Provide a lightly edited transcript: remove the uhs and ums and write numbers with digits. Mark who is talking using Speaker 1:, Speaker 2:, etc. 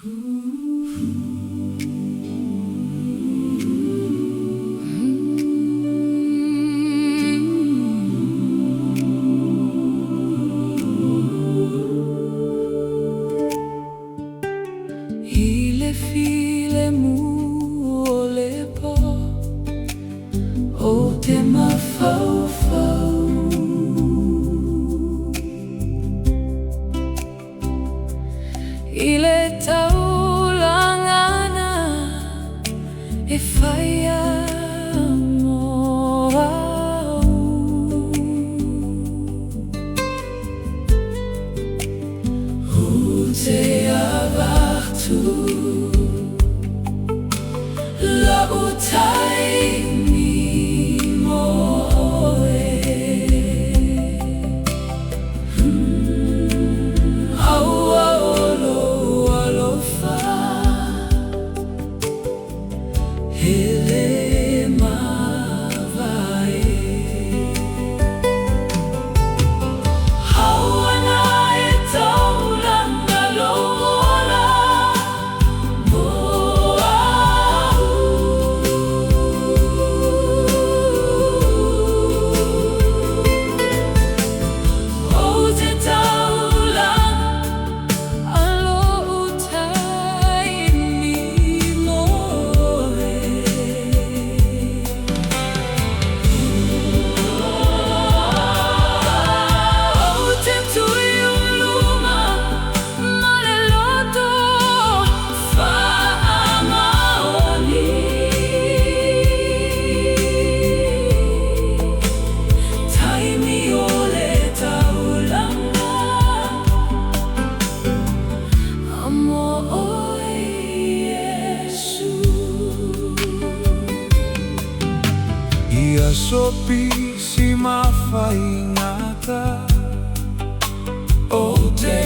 Speaker 1: Ile file mu ole po o te mawhauwhau. Ile taulaga na e whaia mo au. O te awatu la o Taimi mo e. Aua olo alofa hele mawai. Haua na e taulaga lola mo au. O te taulaga alo o Taimi mo e. O te tui uluma ma le loto whaamaoni. Taimi o le taulaga amo oi Yesu.
Speaker 2: Ia sopi si mawhaingata
Speaker 1: O te